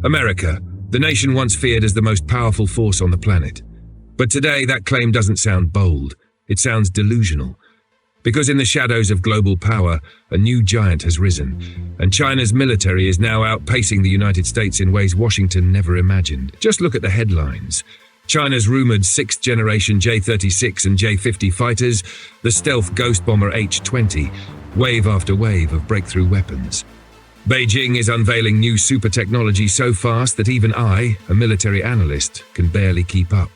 America, the nation once feared as the most powerful force on the planet. But today that claim doesn't sound bold, it sounds delusional. Because in the shadows of global power, a new giant has risen, and China's military is now outpacing the United States in ways Washington never imagined. Just look at the headlines. China's rumored 6th-generation J-36 and J-50 fighters, the stealth ghost bomber H-20, wave after wave of breakthrough weapons. Beijing is unveiling new super technology so fast that even I, a military analyst, can barely keep up.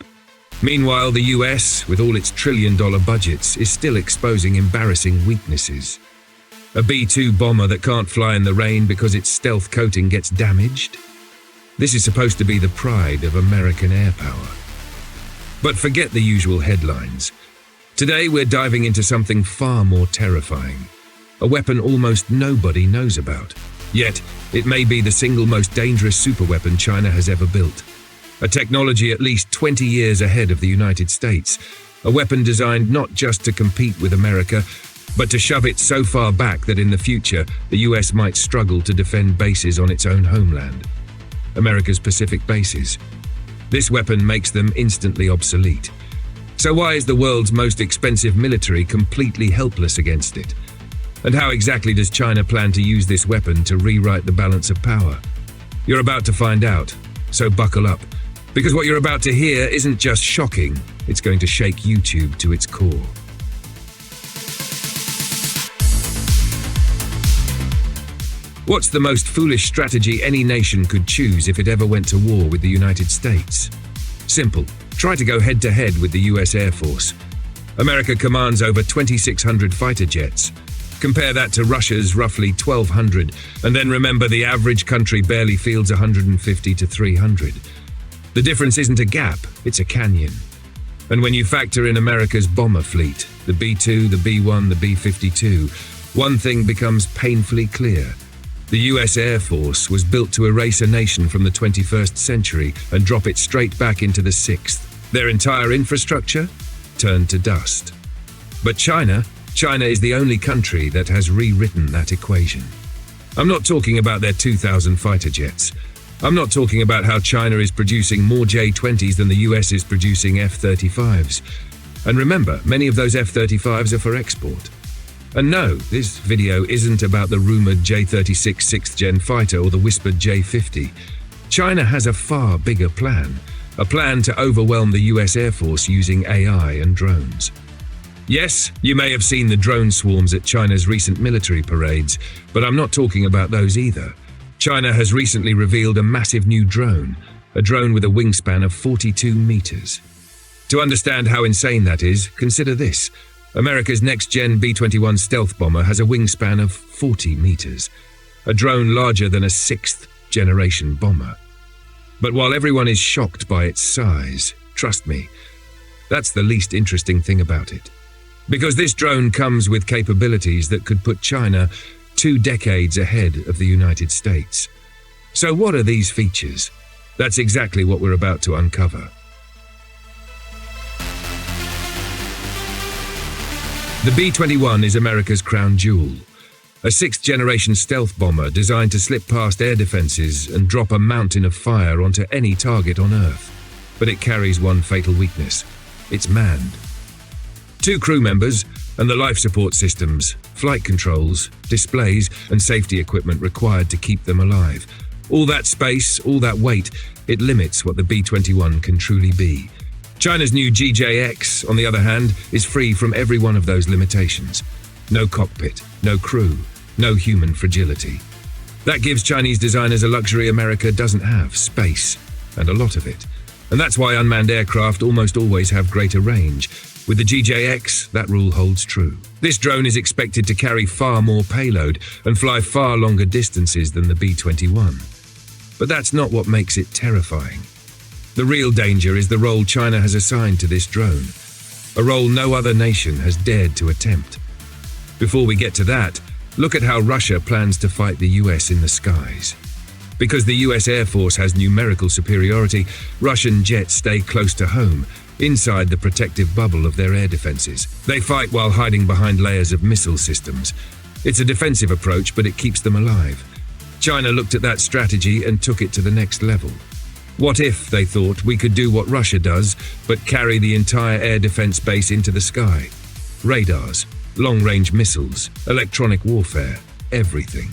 Meanwhile, the US, with all its trillion-dollar budgets, is still exposing embarrassing weaknesses. A B-2 bomber that can't fly in the rain because its stealth coating gets damaged? This is supposed to be the pride of American air power. But forget the usual headlines. Today we're diving into something far more terrifying. A weapon almost nobody knows about. Yet, it may be the single most dangerous superweapon China has ever built. A technology at least 20 years ahead of the United States. A weapon designed not just to compete with America, but to shove it so far back that in the future, the US might struggle to defend bases on its own homeland. America's Pacific bases. This weapon makes them instantly obsolete. So why is the world's most expensive military completely helpless against it? And how exactly does China plan to use this weapon to rewrite the balance of power? You're about to find out, so buckle up. Because what you're about to hear isn't just shocking, it's going to shake YouTube to its core. What's the most foolish strategy any nation could choose if it ever went to war with the United States? Simple. Try to go head-to-head with the US Air Force. America commands over 2,600 fighter jets. Compare that to Russia's roughly 1,200, and then remember the average country barely fields 150 to 300. The difference isn't a gap, it's a canyon. And when you factor in America's bomber fleet, the B-2, the B-1, the B-52, one thing becomes painfully clear. The US Air Force was built to erase a nation from the 21st century and drop it straight back into the 6th. Their entire infrastructure turned to dust. But China is the only country that has rewritten that equation. I'm not talking about their 2,000 fighter jets. I'm not talking about how China is producing more J-20s than the US is producing F-35s. And remember, many of those F-35s are for export. And no, this video isn't about the rumored J-36 6th-gen fighter or the whispered J-50. China has a far bigger plan, a plan to overwhelm the US Air Force using AI and drones. Yes, you may have seen the drone swarms at China's recent military parades, but I'm not talking about those either. China has recently revealed a massive new drone, a drone with a wingspan of 42 meters. To understand how insane that is, consider this. America's next-gen B-21 stealth bomber has a wingspan of 40 meters, a drone larger than a 6th-generation bomber. But while everyone is shocked by its size, trust me, that's the least interesting thing about it. Because this drone comes with capabilities that could put China 2 decades ahead of the United States. So what are these features? That's exactly what we're about to uncover. The B-21 is America's crown jewel, a 6th-generation stealth bomber designed to slip past air defenses and drop a mountain of fire onto any target on Earth. But it carries one fatal weakness. It's manned. 2 crew members and the life support systems, flight controls, displays, and safety equipment required to keep them alive. All that space, all that weight, it limits what the B-21 can truly be. China's new GJ-X, on the other hand, is free from every one of those limitations. No cockpit, no crew, no human fragility. That gives Chinese designers a luxury America doesn't have: space, and a lot of it. And that's why unmanned aircraft almost always have greater range. With the GJ-X, that rule holds true. This drone is expected to carry far more payload and fly far longer distances than the B-21. But that's not what makes it terrifying. The real danger is the role China has assigned to this drone, a role no other nation has dared to attempt. Before we get to that, look at how Russia plans to fight the US in the skies. Because the US Air Force has numerical superiority, Russian jets stay close to home, inside the protective bubble of their air defenses. They fight while hiding behind layers of missile systems. It's a defensive approach, but it keeps them alive. China looked at that strategy and took it to the next level. What if, they thought, we could do what Russia does, but carry the entire air defense base into the sky? Radars, long-range missiles, electronic warfare, everything.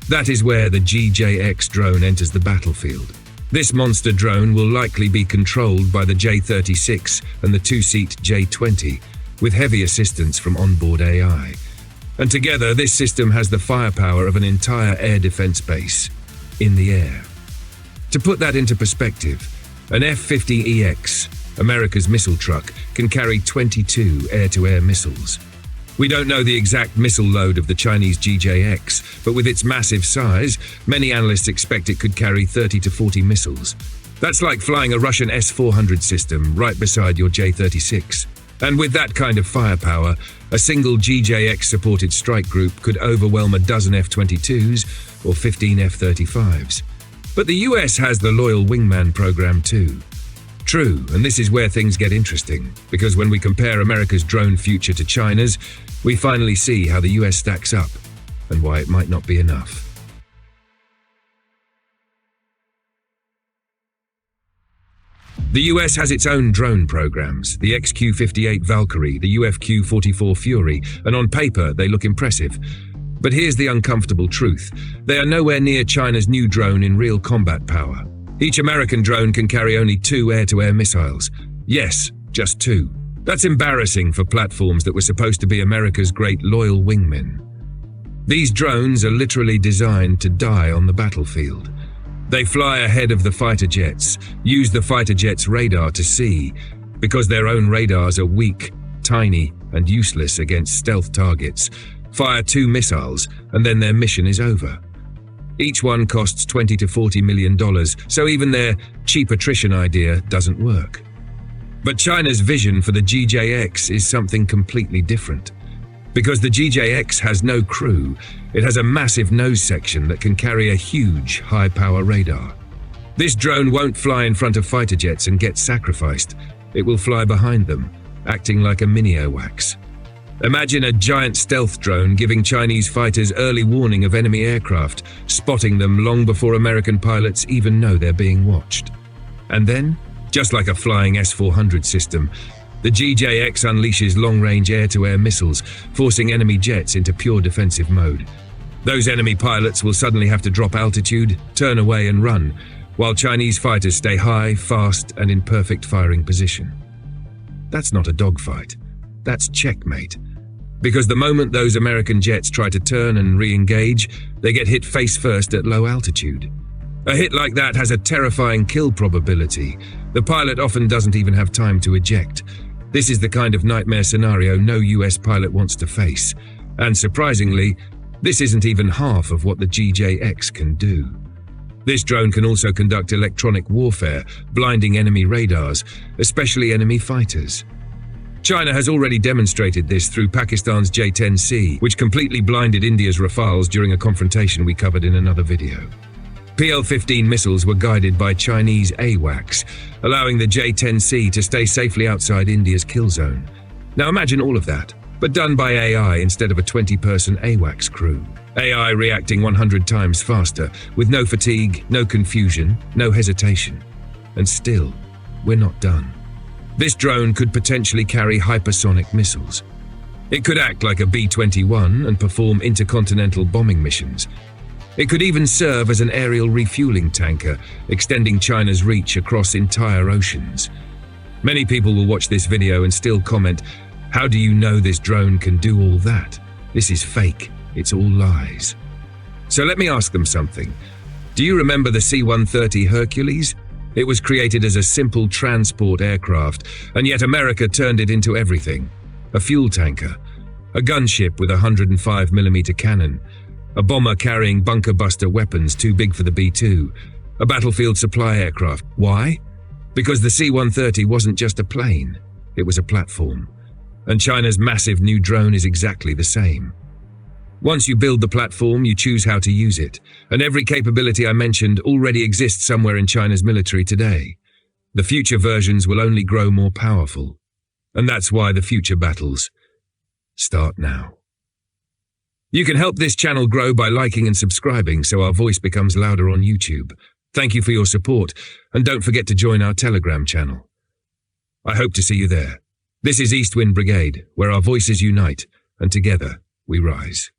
That is where the GJX drone enters the battlefield. This monster drone will likely be controlled by the J-36 and the two-seat J-20, with heavy assistance from onboard AI. And together, this system has the firepower of an entire air defense base in the air. To put that into perspective, an F-50EX, America's missile truck, can carry 22 air-to-air missiles. We don't know the exact missile load of the Chinese GJX, but with its massive size, many analysts expect it could carry 30 to 40 missiles. That's like flying a Russian S-400 system right beside your J-36. And with that kind of firepower, a single GJX-supported strike group could overwhelm a dozen F-22s or 15 F-35s. But the US has the loyal wingman program too. True, and this is where things get interesting, because when we compare America's drone future to China's, we finally see how the US stacks up, and why it might not be enough. The US has its own drone programs, the XQ-58 Valkyrie, the UFQ-44 Fury, and on paper they look impressive. But here's the uncomfortable truth. They are nowhere near China's new drone in real combat power. Each American drone can carry only 2 air-to-air missiles. Yes, just 2. That's embarrassing for platforms that were supposed to be America's great loyal wingmen. These drones are literally designed to die on the battlefield. They fly ahead of the fighter jets, use the fighter jets' radar to see, because their own radars are weak, tiny, and useless against stealth targets, fire 2 missiles, and then their mission is over. Each one costs $20 to $40 million, so even their cheap attrition idea doesn't work. But China's vision for the GJX is something completely different. Because the GJX has no crew, it has a massive nose section that can carry a huge, high-power radar. This drone won't fly in front of fighter jets and get sacrificed. It will fly behind them, acting like a mini AWACS. Imagine a giant stealth drone giving Chinese fighters early warning of enemy aircraft, spotting them long before American pilots even know they're being watched. And then, just like a flying S-400 system, the GJX unleashes long-range air-to-air missiles, forcing enemy jets into pure defensive mode. Those enemy pilots will suddenly have to drop altitude, turn away and run, while Chinese fighters stay high, fast, and in perfect firing position. That's not a dogfight. That's checkmate. Because the moment those American jets try to turn and re-engage, they get hit face first at low altitude. A hit like that has a terrifying kill probability. The pilot often doesn't even have time to eject. This is the kind of nightmare scenario no US pilot wants to face. And surprisingly, this isn't even half of what the GJX can do. This drone can also conduct electronic warfare, blinding enemy radars, especially enemy fighters. China has already demonstrated this through Pakistan's J-10C, which completely blinded India's Rafales during a confrontation we covered in another video. PL-15 missiles were guided by Chinese AWACS, allowing the J-10C to stay safely outside India's kill zone. Now imagine all of that, but done by AI instead of a 20-person AWACS crew. AI reacting 100 times faster, with no fatigue, no confusion, no hesitation. And still, we're not done. This drone could potentially carry hypersonic missiles. It could act like a B-21 and perform intercontinental bombing missions. It could even serve as an aerial refueling tanker, extending China's reach across entire oceans. Many people will watch this video and still comment, "How do you know this drone can do all that? This is fake. It's all lies." So let me ask them something. Do you remember the C-130 Hercules? It was created as a simple transport aircraft, and yet America turned it into everything. A fuel tanker, a gunship with a 105mm cannon, a bomber carrying bunker-buster weapons too big for the B-2, a battlefield supply aircraft. Why? Because the C-130 wasn't just a plane, it was a platform. And China's massive new drone is exactly the same. Once you build the platform, you choose how to use it, and every capability I mentioned already exists somewhere in China's military today. The future versions will only grow more powerful, and that's why the future battles start now. You can help this channel grow by liking and subscribing so our voice becomes louder on YouTube. Thank you for your support, and don't forget to join our Telegram channel. I hope to see you there. This is Eastwind Brigade, where our voices unite, and together we rise.